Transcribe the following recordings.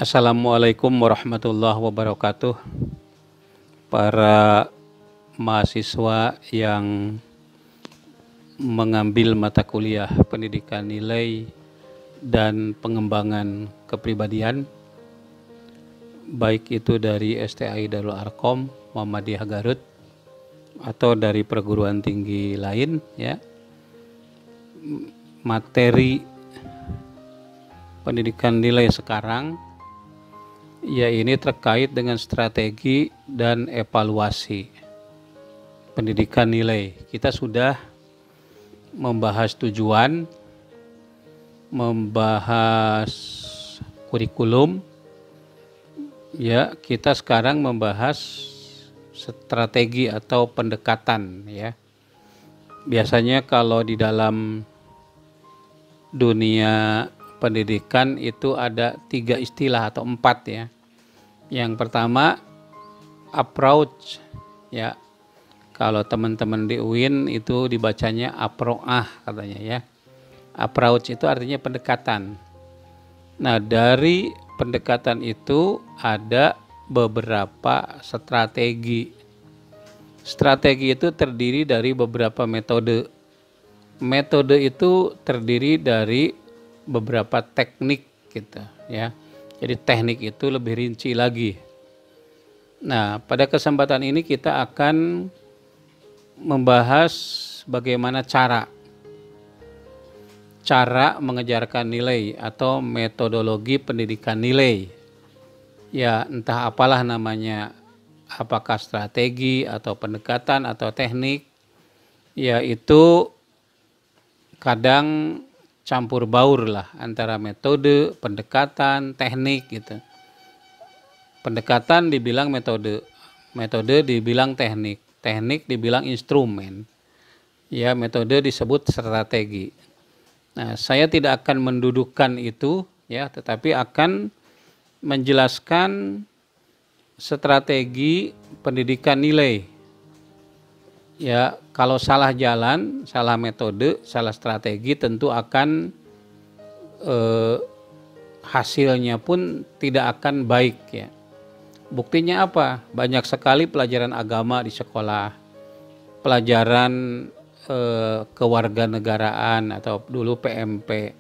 Assalamualaikum warahmatullahi wabarakatuh. Para mahasiswa yang mengambil mata kuliah pendidikan nilai dan pengembangan kepribadian, baik itu dari STAI Darul Arkom, Muhammadiyah Garut, atau dari perguruan tinggi lain, ya. Materi pendidikan nilai sekarang ya ini terkait dengan strategi dan evaluasi pendidikan nilai. Kita sudah membahas tujuan, membahas kurikulum, ya. Kita sekarang membahas strategi atau pendekatan, ya. Biasanya kalau di dalam dunia pendidikan itu ada 3 istilah atau 4, ya. Yang pertama approach, ya. Kalau teman-teman di UIN itu dibacanya aproah katanya, ya. Approach itu artinya pendekatan. Nah, dari pendekatan itu ada beberapa strategi. Strategi itu terdiri dari beberapa metode. Metode itu terdiri dari beberapa teknik gitu, ya. Jadi teknik itu lebih rinci lagi. Nah, pada kesempatan ini kita akan membahas bagaimana cara mengejarkan nilai atau metodologi pendidikan nilai. Ya, entah apalah namanya, apakah strategi atau pendekatan atau teknik, ya itu kadang campur baur lah antara metode, pendekatan, teknik gitu. Pendekatan dibilang metode, metode dibilang teknik, teknik dibilang instrumen, ya. Metode disebut strategi. Nah, saya tidak akan mendudukkan itu, ya, tetapi akan menjelaskan strategi pendidikan nilai. Ya, kalau salah jalan, salah metode, salah strategi tentu akan hasilnya pun tidak akan baik, ya. Buktinya apa? Banyak sekali pelajaran agama di sekolah, pelajaran kewarganegaraan atau dulu PMP.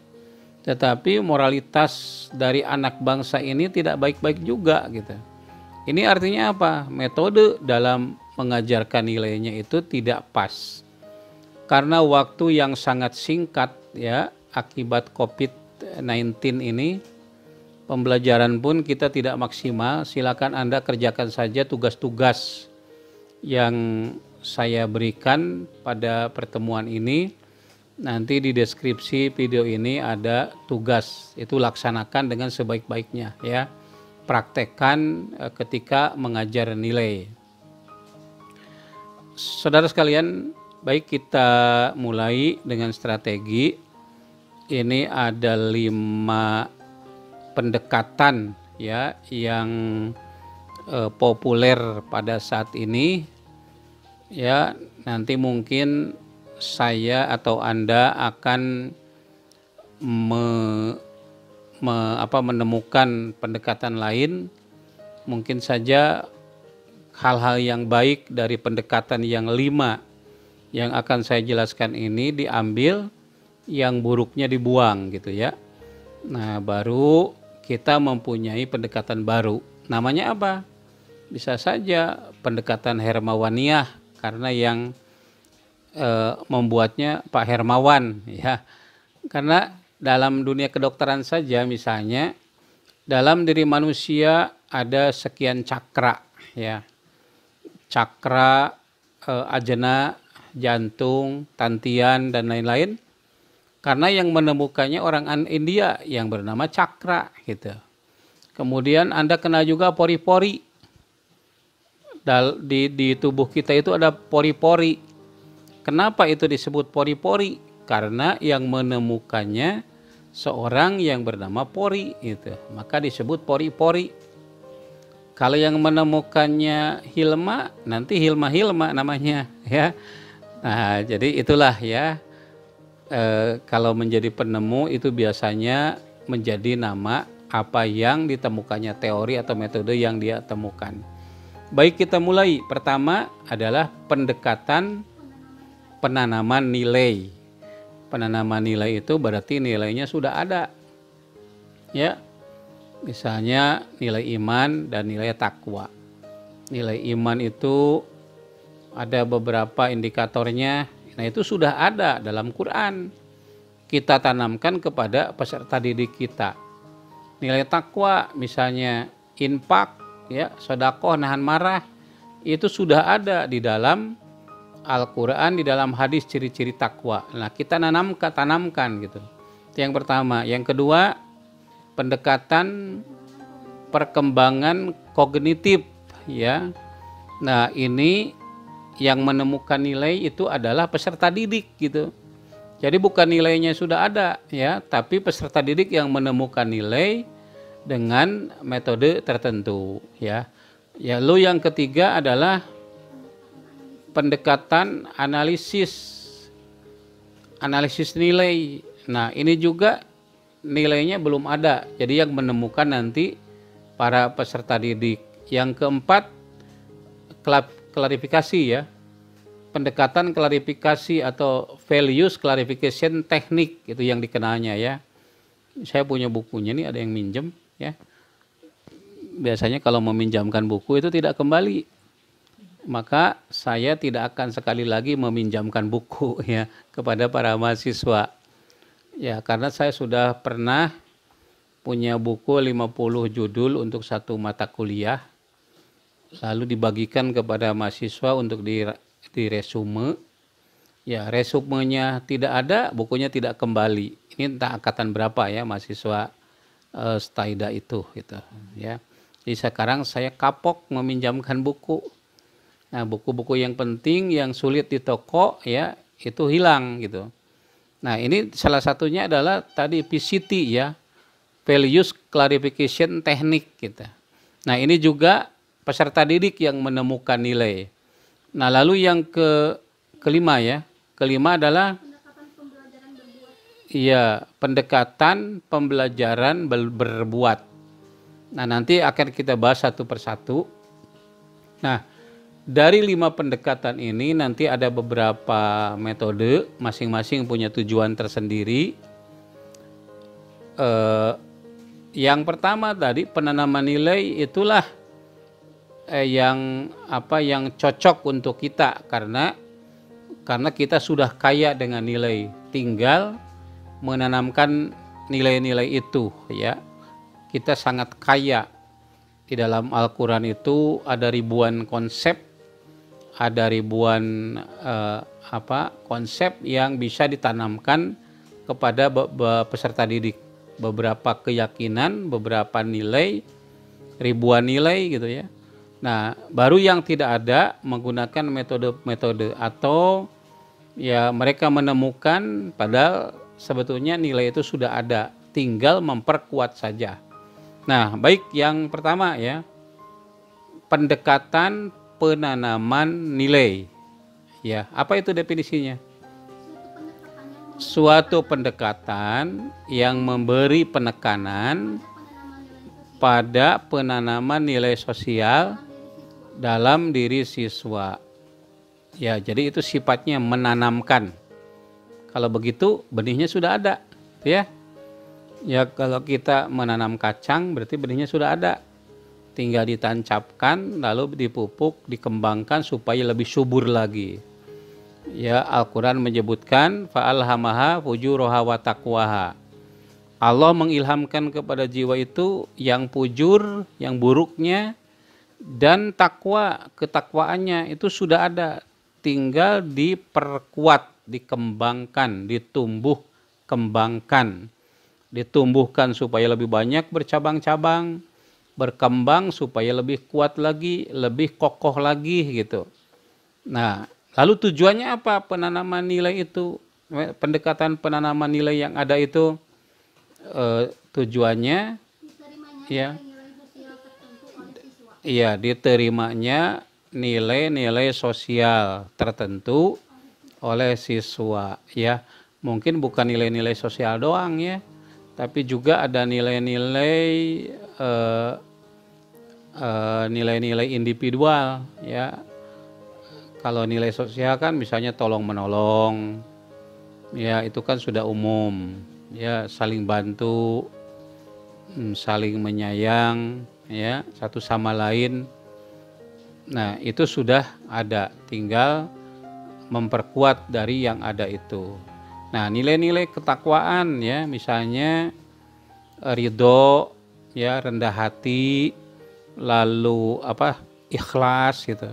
Tetapi moralitas dari anak bangsa ini tidak baik-baik juga gitu. Ini artinya apa? Metode dalam mengajarkan nilainya itu tidak pas. Karena waktu yang sangat singkat, ya, akibat COVID-19 ini, pembelajaran pun kita tidak maksimal. Silakan Anda kerjakan saja tugas-tugas yang saya berikan pada pertemuan ini. Nanti di deskripsi video ini ada tugas, itu laksanakan dengan sebaik-baiknya, ya. Praktekkan ketika mengajar nilai. Saudara sekalian, baik, kita mulai dengan strategi. Ini ada 5 pendekatan, ya, yang populer pada saat ini, ya. Nanti mungkin saya atau Anda akan menemukan pendekatan lain. Mungkin saja hal-hal yang baik dari pendekatan yang 5 yang akan saya jelaskan ini diambil, yang buruknya dibuang gitu, ya. Nah, baru kita mempunyai pendekatan baru. Namanya apa? Bisa saja pendekatan Hermawaniyah, karena yang membuatnya Pak Hermawan, ya. Karena dalam dunia kedokteran saja misalnya, dalam diri manusia ada sekian cakra, ya. Cakra, ajna, jantung, tantian, dan lain-lain. Karena yang menemukannya orang India yang bernama Cakra gitu. Kemudian Anda kenal juga pori-pori. Di tubuh kita itu ada pori-pori. Kenapa itu disebut pori-pori? Karena yang menemukannya seorang yang bernama Pori itu, maka disebut pori-pori. Kalau yang menemukannya Hilma, nanti Hilma namanya, ya. Nah, jadi itulah, ya. Kalau menjadi penemu itu biasanya menjadi nama apa yang ditemukannya, teori atau metode yang dia temukan. Baik, kita mulai. Pertama adalah pendekatan penanaman nilai. Penanaman nilai itu berarti nilainya sudah ada. Ya. Misalnya nilai iman dan nilai takwa. Nilai iman itu ada beberapa indikatornya. Nah, itu sudah ada dalam Quran. Kita tanamkan kepada peserta didik kita. Nilai takwa misalnya infak, ya, sedekah, nahan marah, itu sudah ada di dalam Al-Quran, di dalam hadis ciri-ciri takwa. Nah, kita tanamkan gitu. Itu yang pertama. Yang kedua, pendekatan perkembangan kognitif, ya. Nah, ini yang menemukan nilai itu adalah peserta didik gitu. Jadi bukan nilainya sudah ada, ya, tapi peserta didik yang menemukan nilai dengan metode tertentu, ya. Ya, lalu yang ketiga adalah pendekatan analisis nilai. Nah, ini juga nilainya belum ada. Jadi yang menemukan nanti para peserta didik. Yang keempat, klarifikasi, ya. Pendekatan klarifikasi atau values clarification teknik itu yang dikenalnya, ya. Saya punya bukunya nih, ada yang minjem, ya. Biasanya kalau meminjamkan buku itu tidak kembali. Maka saya tidak akan sekali lagi meminjamkan buku, ya, kepada para mahasiswa. Ya, karena saya sudah pernah punya buku 50 judul untuk satu mata kuliah. Lalu dibagikan kepada mahasiswa untuk di resume. Ya, resumenya tidak ada, bukunya tidak kembali. Ini entah angkatan berapa, ya, mahasiswa Staida itu gitu, ya. Jadi sekarang saya kapok meminjamkan buku. Nah, buku-buku yang penting yang sulit di toko, ya, itu hilang gitu. Nah, ini salah satunya adalah tadi PCT, ya, values clarification teknik gitu. Nah, ini juga peserta didik yang menemukan nilai. Nah, lalu yang kelima, ya. Kelima adalah pendekatan pembelajaran berbuat. Nah, nanti akan kita bahas satu persatu. Nah, dari 5 pendekatan ini nanti ada beberapa metode, masing-masing punya tujuan tersendiri. Yang pertama tadi penanaman nilai itulah yang cocok untuk kita karena kita sudah kaya dengan nilai, tinggal menanamkan nilai-nilai itu, ya. Kita sangat kaya. Di dalam Al-Quran itu ada ribuan konsep, ada ribuan konsep yang bisa ditanamkan kepada peserta didik. Beberapa keyakinan, beberapa nilai, ribuan nilai gitu, ya. Nah, baru yang tidak ada menggunakan metode-metode atau, ya, mereka menemukan padahal sebetulnya nilai itu sudah ada, tinggal memperkuat saja. Nah, baik, yang pertama, ya, pendekatan penanaman nilai. Ya, apa itu definisinya? Suatu pendekatan yang memberi penekanan pada penanaman nilai sosial dalam diri siswa. Ya, jadi itu sifatnya menanamkan. Kalau begitu benihnya sudah ada, ya. Ya, kalau kita menanam kacang berarti benihnya sudah ada. Tinggal ditancapkan, lalu dipupuk, dikembangkan supaya lebih subur lagi. Ya, Al-Quran menyebutkan fa'alhamaha fujuraha wa taqwaha. Allah mengilhamkan kepada jiwa itu yang fujur, yang buruknya, dan takwa, ketakwaannya itu sudah ada. Tinggal diperkuat, dikembangkan, ditumbuh kembangkan. Ditumbuhkan supaya lebih banyak bercabang-cabang, berkembang supaya lebih kuat lagi, lebih kokoh lagi gitu. Nah, lalu tujuannya apa penanaman nilai itu? Pendekatan penanaman nilai yang ada itu tujuannya, ya, iya, diterimanya nilai-nilai sosial tertentu oleh siswa, ya. Mungkin bukan nilai-nilai sosial doang, ya, tapi juga ada nilai-nilai nilai-nilai individual ya. Kalau nilai sosial kan misalnya tolong menolong, ya itu kan sudah umum, ya saling bantu, saling menyayang, ya satu sama lain. Nah itu sudah ada, tinggal memperkuat dari yang ada itu. Nah nilai-nilai ketakwaan ya, misalnya ridho, ya rendah hati, lalu ikhlas gitu.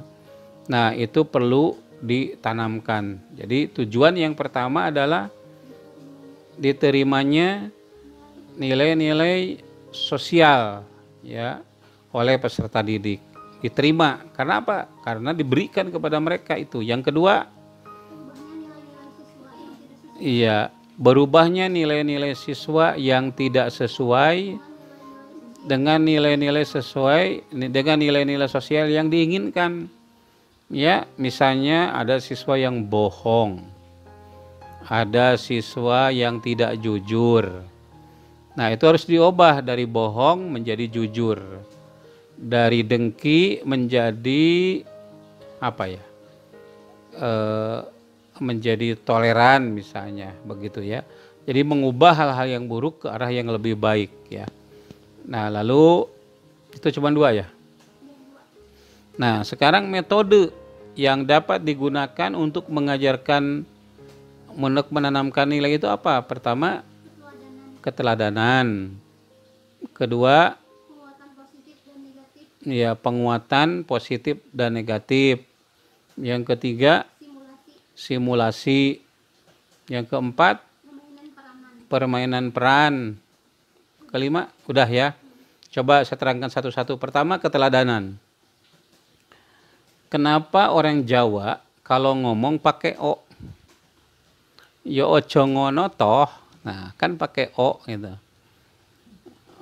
Nah itu perlu ditanamkan. Jadi tujuan yang pertama adalah diterimanya nilai-nilai sosial ya oleh peserta didik. Diterima karena apa? Karena diberikan kepada mereka itu. Yang kedua, iya, berubahnya nilai-nilai siswa yang tidak sesuai dengan nilai-nilai sosial yang diinginkan. Ya, misalnya ada siswa yang bohong, ada siswa yang tidak jujur. Nah, itu harus diubah dari bohong menjadi jujur, dari dengki menjadi menjadi toleran misalnya, begitu ya. Jadi mengubah hal-hal yang buruk ke arah yang lebih baik ya. Nah, lalu itu cuma 2 ya. Nah, sekarang metode yang dapat digunakan untuk mengajarkan, menanamkan nilai itu apa? Pertama, keteladanan. Kedua, ya penguatan positif dan negatif. Yang ketiga, simulasi. Yang keempat, permainan peran. Kelima, udah ya. Coba saya terangkan satu-satu. Pertama, keteladanan. Kenapa orang Jawa kalau ngomong pakai o? Ya ojo ngono toh. Nah, kan pakai o gitu.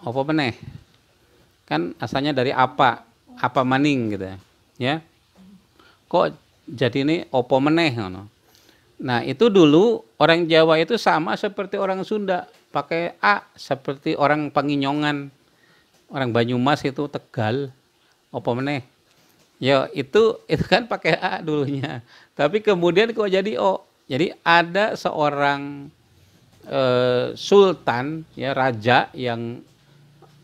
Apa meneh? Kan asalnya dari apa maning gitu ya. Kok jadi ini opo meneh ngono. Nah, itu dulu orang Jawa itu sama seperti orang Sunda, pakai a seperti orang Panginyongan. Orang Banyumas itu Tegal, opo meneh. Ya itu kan pakai A dulunya, tapi kemudian kok jadi O. Jadi ada seorang sultan ya, raja yang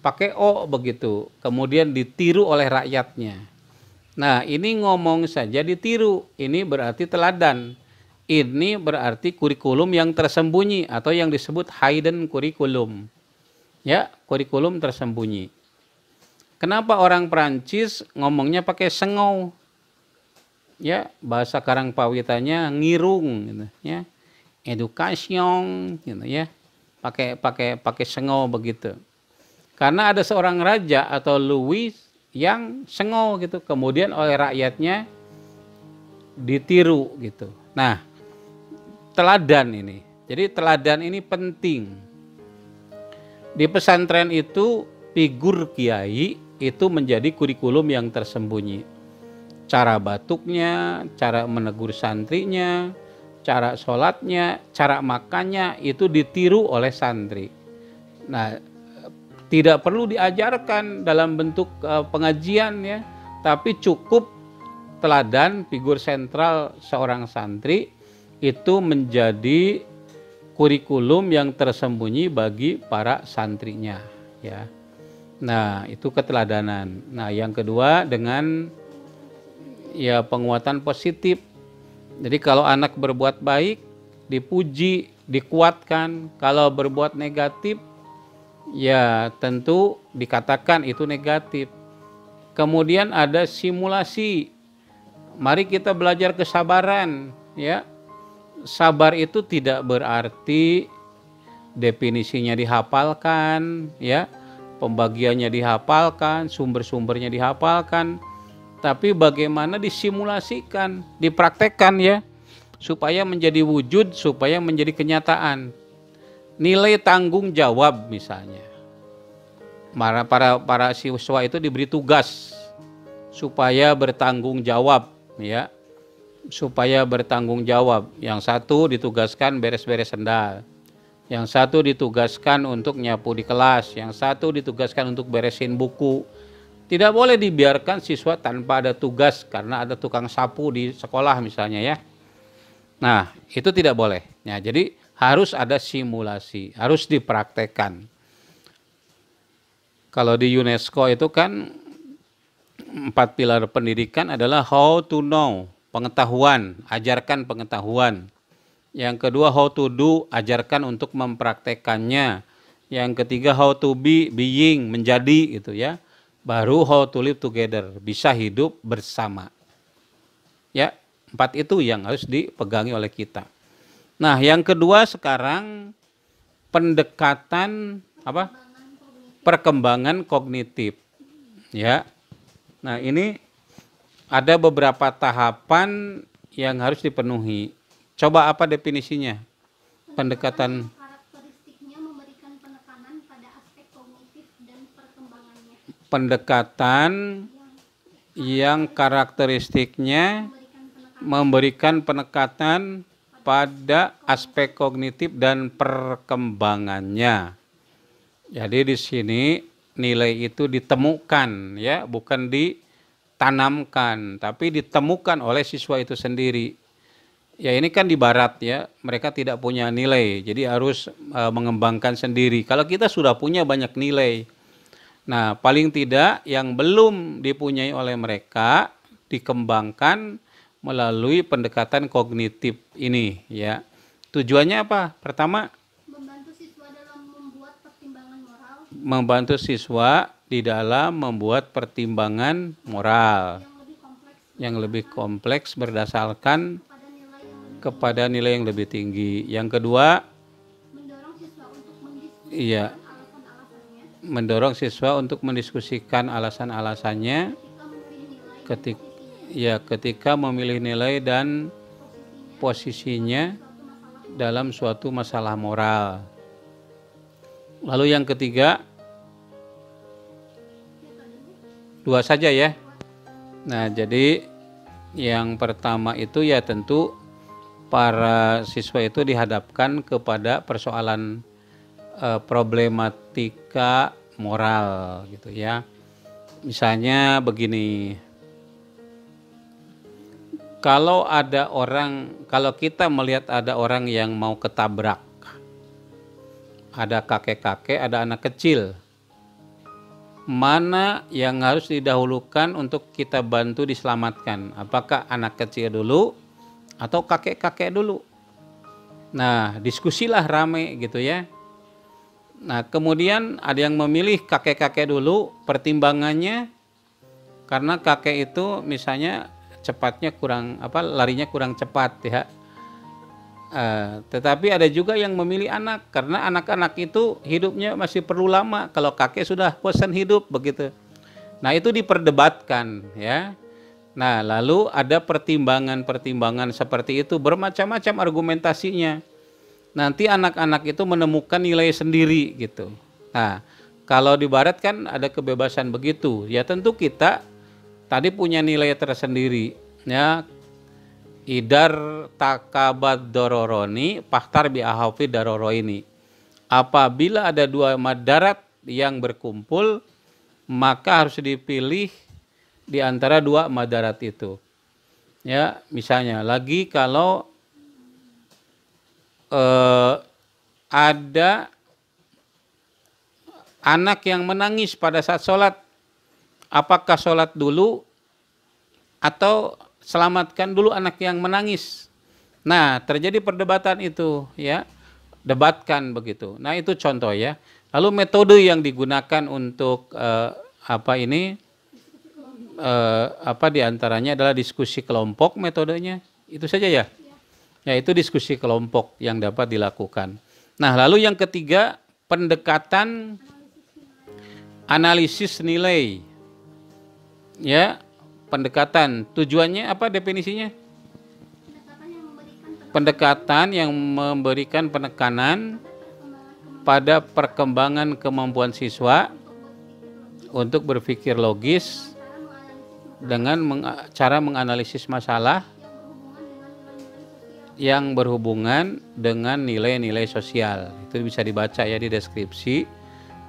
pakai O begitu, kemudian ditiru oleh rakyatnya. Nah ini ngomong saja ditiru, ini berarti teladan, ini berarti kurikulum yang tersembunyi atau yang disebut hidden curriculum ya, kurikulum tersembunyi. Kenapa orang Perancis ngomongnya pakai sengau? Ya, bahasa Karangpawitannya ngirung gitu ya. Education gitu ya. Pakai sengau begitu. Karena ada seorang raja atau Louis yang sengau gitu, kemudian oleh rakyatnya ditiru gitu. Nah, teladan ini. Jadi teladan ini penting. Di pesantren itu figur kiai itu menjadi kurikulum yang tersembunyi. Cara batuknya, cara menegur santrinya, cara sholatnya, cara makannya itu ditiru oleh santri. Nah, tidak perlu diajarkan dalam bentuk pengajian ya, tapi cukup teladan figur sentral seorang santri itu menjadi kurikulum yang tersembunyi bagi para santrinya ya. Nah, itu keteladanan. Nah, yang kedua dengan ya penguatan positif. Jadi kalau anak berbuat baik dipuji, dikuatkan. Kalau berbuat negatif ya tentu dikatakan itu negatif. Kemudian ada simulasi. Mari kita belajar kesabaran ya. Sabar itu tidak berarti definisinya dihafalkan ya. Pembagiannya dihafalkan, sumber-sumbernya dihafalkan, tapi bagaimana disimulasikan, dipraktekkan ya, supaya menjadi wujud, supaya menjadi kenyataan. Nilai tanggung jawab misalnya, para siswa itu diberi tugas supaya bertanggung jawab ya, supaya bertanggung jawab. Yang satu ditugaskan beres-beres sendal, yang satu ditugaskan untuk nyapu di kelas, yang satu ditugaskan untuk beresin buku. Tidak boleh dibiarkan siswa tanpa ada tugas karena ada tukang sapu di sekolah misalnya ya. Nah, itu tidak boleh. Nah, jadi harus ada simulasi, harus dipraktekkan. Kalau di UNESCO itu kan 4 pilar pendidikan adalah how to know, pengetahuan, ajarkan pengetahuan. Yang kedua how to do, ajarkan untuk mempraktekannya. Yang ketiga how to be, being, menjadi gitu ya. Baru how to live together, bisa hidup bersama. Ya, 4 itu yang harus dipegangi oleh kita. Nah, yang kedua sekarang pendekatan apa? Perkembangan kognitif. Ya. Nah, ini ada beberapa tahapan yang harus dipenuhi. Coba apa definisinya? Pendekatan karakteristiknya memberikan penekanan pada aspek kognitif dan perkembangannya. Pendekatan yang karakteristiknya memberikan penekanan pada aspek kognitif dan perkembangannya. Jadi di sini nilai itu ditemukan ya, bukan ditanamkan, tapi ditemukan oleh siswa itu sendiri. Ya ini kan di barat ya, mereka tidak punya nilai, jadi harus mengembangkan sendiri. Kalau kita sudah punya banyak nilai, nah paling tidak yang belum dipunyai oleh mereka dikembangkan melalui pendekatan kognitif ini ya. Tujuannya apa? Pertama, membantu siswa dalam membuat pertimbangan moral. Membantu siswa di dalam membuat pertimbangan moral yang lebih kompleks berdasarkan kepada nilai yang lebih tinggi. Yang kedua, mendorong siswa untuk iya, mendorong siswa untuk mendiskusikan alasan-alasannya ketika memilih nilai dan posisinya dalam suatu masalah moral. Lalu yang ketiga, 2 saja ya. Nah, jadi yang pertama itu ya tentu para siswa itu dihadapkan kepada persoalan problematika moral gitu ya. Misalnya begini, kalau kita melihat ada orang yang mau ketabrak, ada kakek-kakek, ada anak kecil, mana yang harus didahulukan untuk kita bantu diselamatkan? Apakah anak kecil dulu atau kakek-kakek dulu? Nah, diskusilah rame gitu ya. Nah, kemudian ada yang memilih kakek-kakek dulu, pertimbangannya karena kakek itu misalnya larinya kurang cepat ya. Tetapi ada juga yang memilih anak karena anak-anak itu hidupnya masih perlu lama, kalau kakek sudah bosan hidup begitu. Nah, itu diperdebatkan ya. Nah, lalu ada pertimbangan-pertimbangan seperti itu, bermacam-macam argumentasinya. Nanti anak-anak itu menemukan nilai sendiri gitu. Nah, kalau di barat kan ada kebebasan begitu. Ya tentu kita tadi punya nilai tersendiri ya. Idar takabad dororoni pahtar bi ahafi daroro ini. Apabila ada 2 madarat yang berkumpul, maka harus dipilih di antara 2 madarat itu. Ya, misalnya lagi kalau ada anak yang menangis pada saat sholat, apakah sholat dulu atau selamatkan dulu anak yang menangis? Nah, terjadi perdebatan itu ya, debatkan begitu. Nah, itu contoh ya. Lalu metode yang digunakan untuk diantaranya adalah diskusi kelompok metodenya. Itu saja ya. Ya, itu diskusi kelompok yang dapat dilakukan. Nah, lalu yang ketiga, pendekatan analisis nilai. Ya, pendekatan. Tujuannya apa definisinya? Pendekatan yang memberikan penekanan pada perkembangan kemampuan siswa untuk berpikir logis dengan cara menganalisis masalah yang berhubungan dengan nilai-nilai sosial. Itu bisa dibaca ya di deskripsi.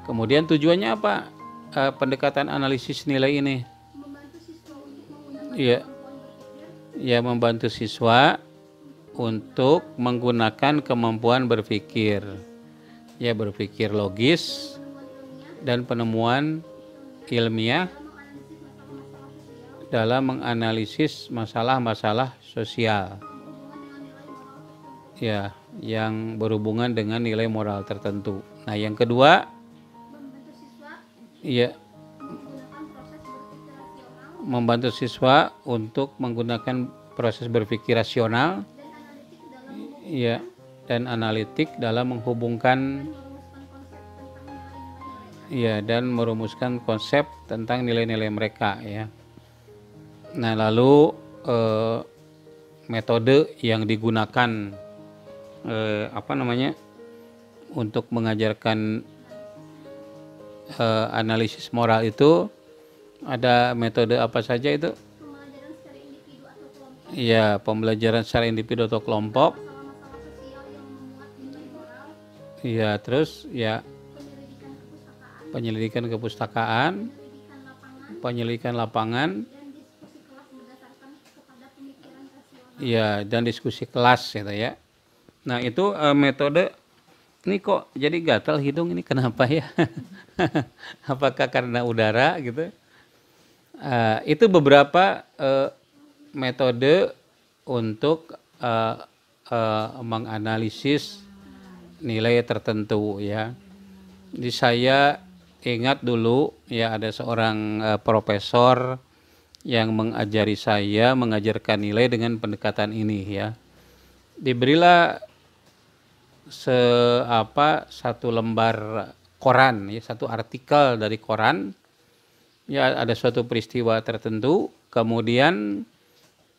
Kemudian tujuannya apa? Pendekatan analisis nilai ini. Membantu siswa untuk menggunakan Iya, kemampuan berpikir ya membantu siswa untuk menggunakan kemampuan berpikir. Ya, berpikir logis dan penemuan ilmiah dalam menganalisis masalah-masalah sosial. Ya, yang berhubungan dengan nilai moral tertentu. Nah, yang kedua, membantu siswa ya, menggunakan proses berpikir rasional membantu siswa untuk menggunakan proses berpikir rasional, ya, dan analitik dalam menghubungkan, ya, dan merumuskan konsep tentang nilai-nilai mereka, ya. Nah, lalu metode yang digunakan untuk mengajarkan analisis moral itu ada metode apa saja itu? pembelajaran secara individu atau kelompok, Ya, pembelajaran secara individu atau kelompok. masalah-masalah sosial yang memuat nilai moral, Ya, terus ya penyelidikan kepustakaan, penyelidikan kepustakaan, penyelidikan lapangan, dan diskusi kelas berdasarkan kepada pemikiran rasional. ya, dan diskusi kelas gitu ya. Nah, itu metode ini kok jadi gatal hidung ini kenapa ya? Apakah karena udara gitu? Itu beberapa metode untuk menganalisis nilai tertentu ya. Jadi saya ingat dulu ya ada seorang profesor yang mengajari saya mengajarkan nilai dengan pendekatan ini ya. Diberilah satu lembar koran ya, satu artikel dari koran ya, ada suatu peristiwa tertentu, kemudian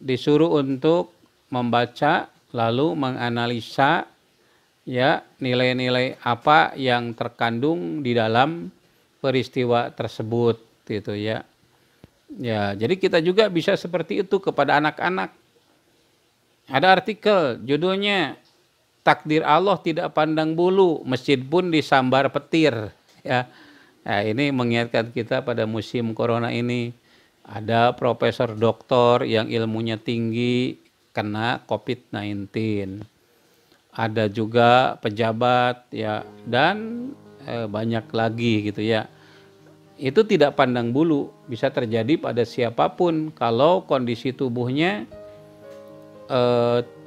disuruh untuk membaca lalu menganalisa ya nilai-nilai apa yang terkandung di dalam peristiwa tersebut gitu ya. Ya, jadi kita juga bisa seperti itu kepada anak-anak. Ada artikel judulnya Takdir Allah Tidak Pandang Bulu, Masjid Pun Disambar Petir ya. Nah, ini mengingatkan kita pada musim corona ini. Ada profesor doktor yang ilmunya tinggi kena COVID-19. Ada juga pejabat ya, dan banyak lagi gitu ya. Itu tidak pandang bulu, bisa terjadi pada siapapun kalau kondisi tubuhnya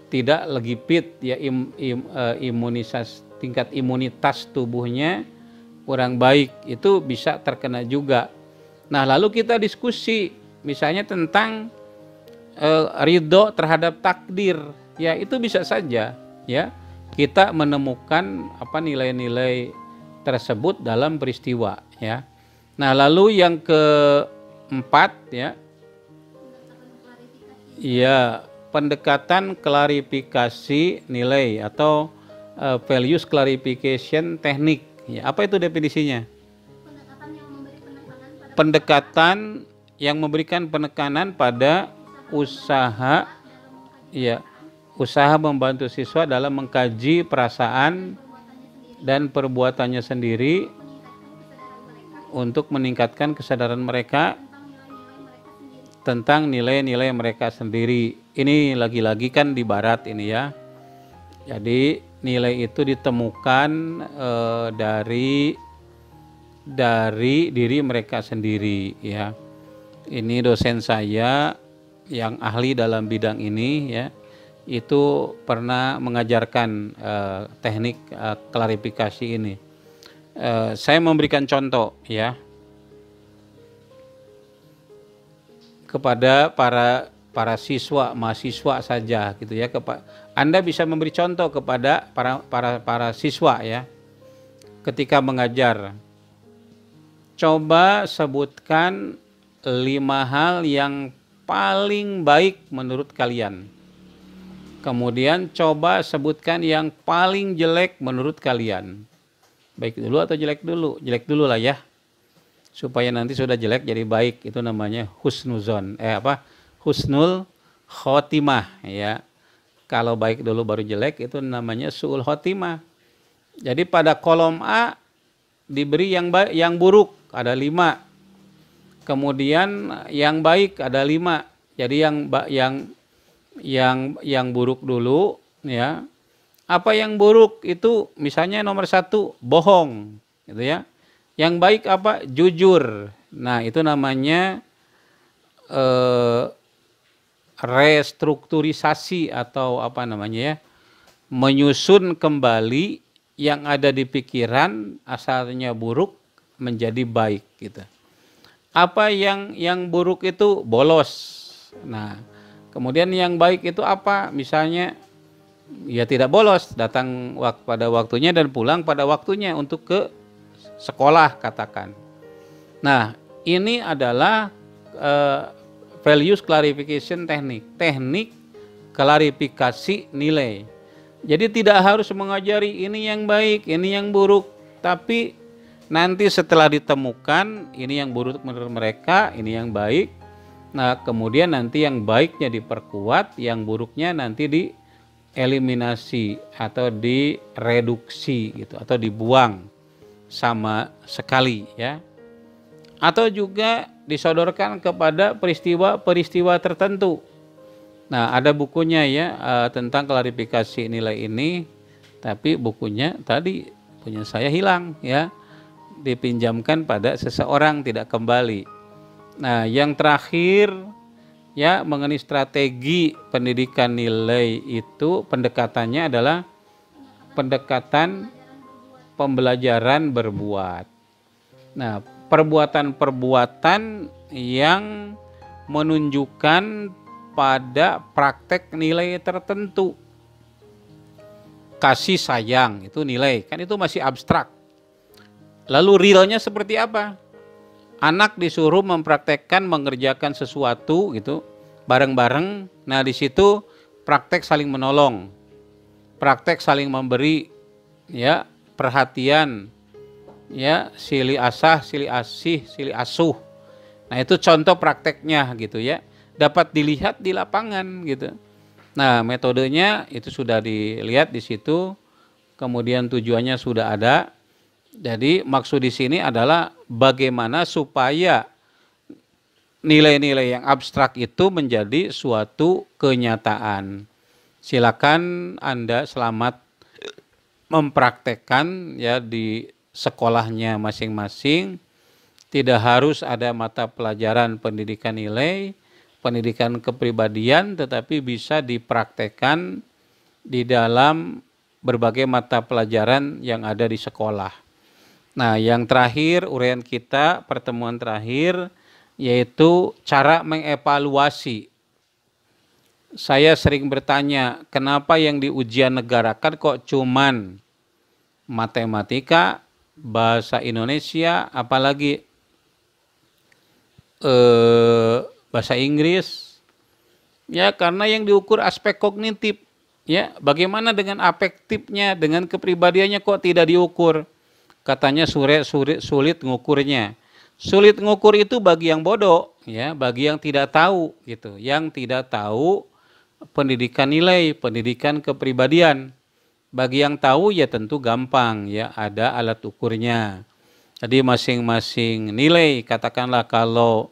tidak lagi fit ya, tingkat imunitas tubuhnya kurang baik, itu bisa terkena juga. Nah, lalu kita diskusi misalnya tentang ridho terhadap takdir ya, itu bisa saja ya kita menemukan nilai-nilai tersebut dalam peristiwa ya. Nah, lalu yang keempat ya, pendekatan klarifikasi nilai atau values clarification technique. Ya, apa itu definisinya? Pendekatan yang memberikan penekanan pada usaha membantu siswa dalam mengkaji perasaan dan perbuatannya sendiri untuk meningkatkan kesadaran mereka tentang nilai-nilai mereka sendiri. Ini lagi-lagi kan di barat ini ya. Jadi nilai itu ditemukan dari diri mereka sendiri ya. Ini dosen saya yang ahli dalam bidang ini ya, itu pernah mengajarkan teknik klarifikasi ini. Saya memberikan contoh ya kepada para siswa, mahasiswa saja gitu ya. Anda bisa memberi contoh kepada para siswa ya ketika mengajar. Coba sebutkan 5 hal yang paling baik menurut kalian. Kemudian coba sebutkan yang paling jelek menurut kalian. Baik dulu atau jelek dulu? Jelek dulu lah ya. Supaya nanti sudah jelek jadi baik, itu namanya husnuzon. Husnul khotimah ya. Kalau baik dulu baru jelek itu namanya su'ul khotimah. Jadi pada kolom A diberi yang buruk ada 5. Kemudian yang baik ada 5. Jadi yang buruk dulu ya. Apa yang buruk itu misalnya nomor 1 bohong gitu ya. Yang baik apa? Jujur. Nah, itu namanya restrukturisasi atau apa namanya ya? Menyusun kembali yang ada di pikiran asalnya buruk menjadi baik gitu. Apa yang buruk itu bolos. Nah, kemudian yang baik itu apa? Misalnya ya tidak bolos, datang pada waktunya dan pulang pada waktunya untuk ke sekolah katakan. Nah, ini adalah values clarification teknik klarifikasi nilai. Jadi tidak harus mengajari ini yang baik, ini yang buruk, tapi nanti setelah ditemukan ini yang buruk menurut mereka, ini yang baik. Nah, kemudian nanti yang baiknya diperkuat, yang buruknya nanti dieliminasi atau direduksi gitu atau dibuang sama sekali ya. Atau juga disodorkan kepada peristiwa-peristiwa tertentu. Nah, ada bukunya ya tentang klarifikasi nilai ini, tapi bukunya tadi punya saya hilang ya, dipinjamkan pada seseorang tidak kembali. Nah, yang terakhir ya mengenai strategi pendidikan nilai itu pendekatannya adalah pendekatan pembelajaran berbuat. Nah, perbuatan-perbuatan yang menunjukkan pada praktek nilai tertentu. Kasih sayang itu nilai, kan itu masih abstrak. Lalu realnya seperti apa? Anak disuruh mempraktekkan mengerjakan sesuatu gitu bareng-bareng. Nah, di situ praktek saling menolong. Praktek saling memberi ya, perhatian ya, silih asah, silih asih, silih asuh. Nah, itu contoh prakteknya gitu ya. Dapat dilihat di lapangan gitu. Nah, metodenya itu sudah dilihat di situ. Kemudian tujuannya sudah ada. Jadi maksud di sini adalah bagaimana supaya nilai-nilai yang abstrak itu menjadi suatu kenyataan. Silakan Anda selamat mempraktekkan ya di sekolahnya masing-masing. Tidak harus ada mata pelajaran pendidikan nilai, pendidikan kepribadian, tetapi bisa dipraktekkan di dalam berbagai mata pelajaran yang ada di sekolah. Nah, yang terakhir uraian kita pertemuan terakhir yaitu cara mengevaluasi. Saya sering bertanya, kenapa yang di ujian negarakan kok cuman matematika, bahasa Indonesia, apalagi bahasa Inggris? Ya, karena yang diukur aspek kognitif. Ya, bagaimana dengan afektifnya, dengan kepribadiannya kok tidak diukur? Katanya sulit ngukurnya. Sulit ngukur itu bagi yang bodoh, ya, bagi yang tidak tahu gitu. Yang tidak tahu pendidikan nilai, pendidikan kepribadian. Bagi yang tahu ya tentu gampang ya, ada alat ukurnya. Jadi masing-masing nilai, katakanlah kalau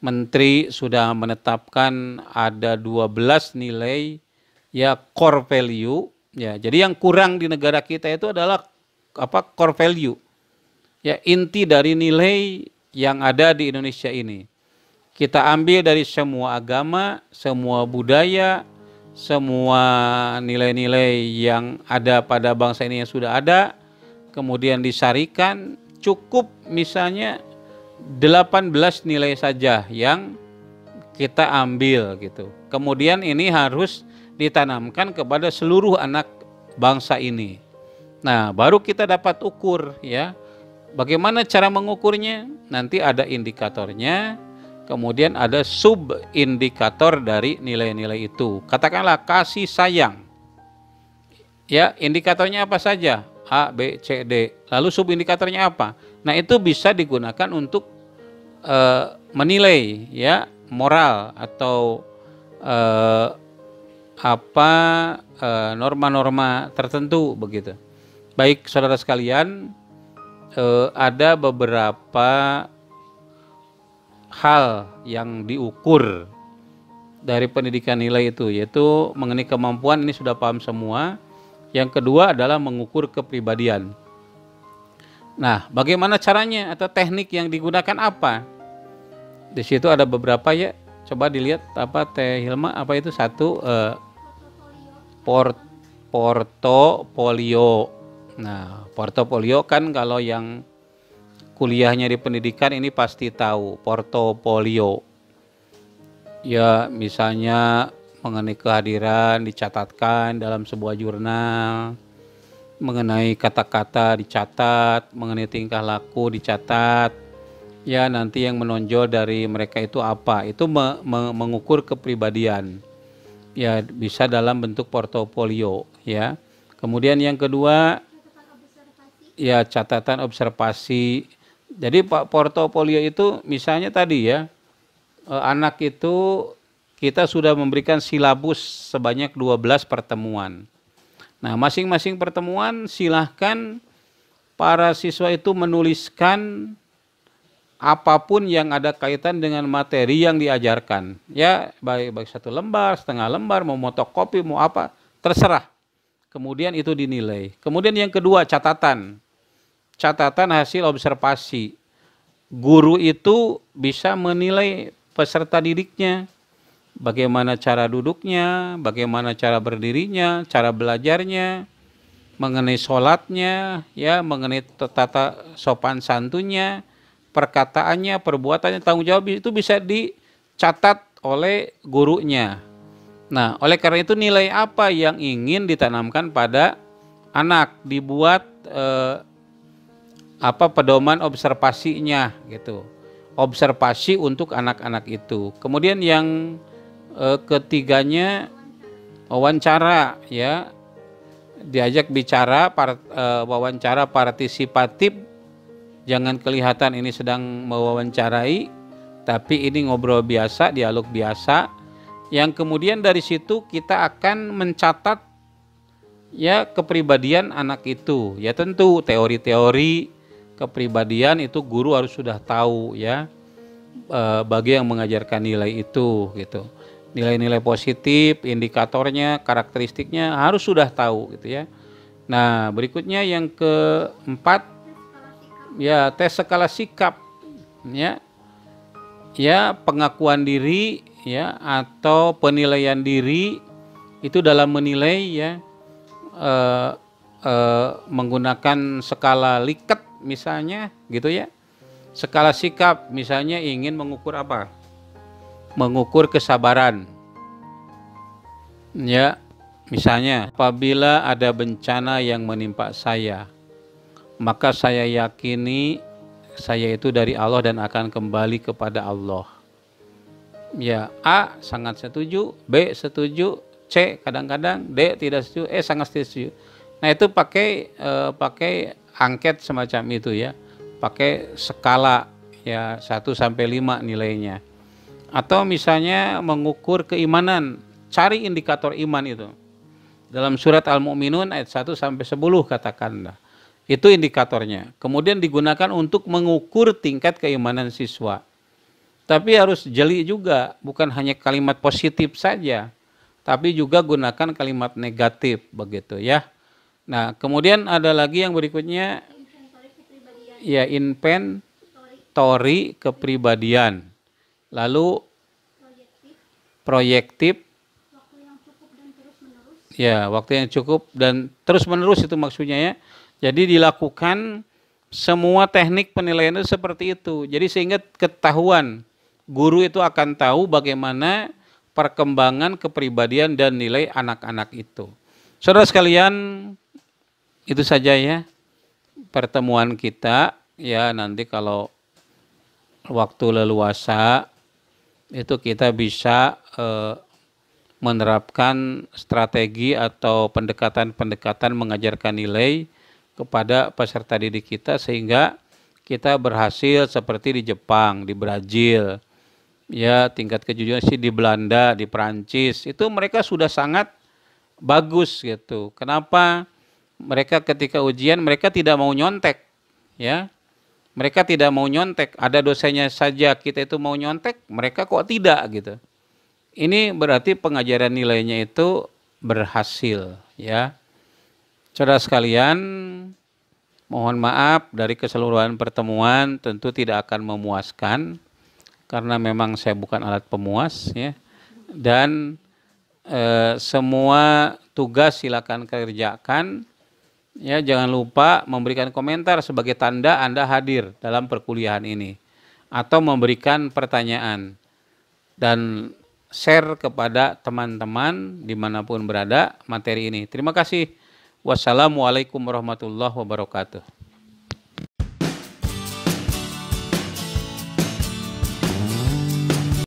menteri sudah menetapkan ada 12 nilai ya core value ya. Jadi yang kurang di negara kita itu adalah core value. Ya, inti dari nilai yang ada di Indonesia ini. Kita ambil dari semua agama, semua budaya, semua nilai-nilai yang ada pada bangsa ini yang sudah ada, kemudian disarikan, cukup misalnya 18 nilai saja yang kita ambil gitu. Kemudian ini harus ditanamkan kepada seluruh anak bangsa ini. Nah, baru kita dapat ukur ya. Bagaimana cara mengukurnya? Nanti ada indikatornya, kemudian ada sub-indikator dari nilai-nilai itu. Katakanlah kasih sayang. Ya, indikatornya apa saja? A, B, C, D. Lalu sub-indikatornya apa? Nah, itu bisa digunakan untuk menilai ya moral atau apa norma-norma tertentu begitu. Baik saudara sekalian, ada beberapa hal yang diukur dari pendidikan nilai itu, yaitu mengenai kemampuan, ini sudah paham semua. Yang kedua adalah mengukur kepribadian. Nah, bagaimana caranya atau teknik yang digunakan apa? Di situ ada beberapa ya. Coba dilihat apa Teh Hilma, apa itu satu portofolio. Nah, portofolio kan kalau yang kuliahnya di pendidikan ini pasti tahu portofolio. Ya, misalnya mengenai kehadiran dicatatkan dalam sebuah jurnal, mengenai kata-kata dicatat, mengenai tingkah laku dicatat. Ya, nanti yang menonjol dari mereka itu apa? Itu mengukur kepribadian. Ya, bisa dalam bentuk portofolio ya. Kemudian yang kedua, ya catatan observasi. Jadi Pak portofolio itu misalnya tadi ya, anak itu kita sudah memberikan silabus sebanyak 12 pertemuan. Nah, masing-masing pertemuan silahkan para siswa itu menuliskan apapun yang ada kaitan dengan materi yang diajarkan. Ya, baik satu lembar, setengah lembar, mau fotokopi, mau apa, terserah. Kemudian itu dinilai. Kemudian yang kedua, catatan. Catatan hasil observasi. Guru itu bisa menilai peserta didiknya. Bagaimana cara duduknya, bagaimana cara berdirinya, cara belajarnya, mengenai sholatnya, ya, mengenai tata sopan santunnya, perkataannya, perbuatannya, tanggung jawab itu bisa dicatat oleh gurunya. Nah, oleh karena itu nilai apa yang ingin ditanamkan pada anak, dibuat pedoman observasinya gitu. Observasi untuk anak-anak itu. Kemudian yang ketiganya wawancara ya. Diajak bicara, wawancara partisipatif. Jangan kelihatan ini sedang mewawancarai, tapi ini ngobrol biasa, dialog biasa. Yang kemudian dari situ kita akan mencatat ya kepribadian anak itu. Ya tentu teori-teori kepribadian itu guru harus sudah tahu ya, bagi yang mengajarkan nilai itu gitu. Nilai-nilai positif, indikatornya, karakteristiknya harus sudah tahu gitu ya. Nah, berikutnya yang keempat ya tes skala sikap ya. Ya, pengakuan diri ya atau penilaian diri itu dalam menilai ya, menggunakan skala Likert misalnya gitu ya. Skala sikap misalnya ingin mengukur apa? Mengukur kesabaran. Ya, misalnya apabila ada bencana yang menimpa saya, maka saya yakini saya itu dari Allah dan akan kembali kepada Allah. Ya, A sangat setuju, B setuju, C kadang-kadang, D tidak setuju, E sangat setuju. Nah, itu pakai angket semacam itu ya. Pakai skala ya 1 sampai 5 nilainya. Atau misalnya mengukur keimanan, cari indikator iman itu. Dalam surat Al-Mu'minun ayat 1 sampai 10 katakanlah. Itu indikatornya. Kemudian digunakan untuk mengukur tingkat keimanan siswa. Tapi harus jeli juga, bukan hanya kalimat positif saja, tapi juga gunakan kalimat negatif begitu ya. Nah, kemudian ada lagi yang berikutnya ya inventory kepribadian. Lalu proyektif ya, waktu yang cukup dan terus menerus itu maksudnya ya. Jadi dilakukan semua teknik penilaian itu seperti itu. Jadi sehingga ketahuan, guru itu akan tahu bagaimana perkembangan kepribadian dan nilai anak-anak itu. Saudara sekalian, itu saja ya pertemuan kita ya. Nanti kalau waktu leluasa itu kita bisa menerapkan strategi atau pendekatan-pendekatan mengajarkan nilai kepada peserta didik kita sehingga kita berhasil seperti di Jepang, di Brazil, ya tingkat kejujuran sih di Belanda, di Perancis itu mereka sudah sangat bagus gitu. Kenapa? Mereka ketika ujian mereka tidak mau nyontek, ya. Mereka tidak mau nyontek. Ada dosanya saja kita itu mau nyontek, mereka kok tidak gitu. Ini berarti pengajaran nilainya itu berhasil, ya. Saudara sekalian, mohon maaf dari keseluruhan pertemuan tentu tidak akan memuaskan karena memang saya bukan alat pemuas, ya. Dan semua tugas silakan kerjakan. Ya, jangan lupa memberikan komentar sebagai tanda Anda hadir dalam perkuliahan ini atau memberikan pertanyaan dan share kepada teman-teman dimanapun berada materi ini. Terima kasih. Wassalamualaikum warahmatullahi wabarakatuh.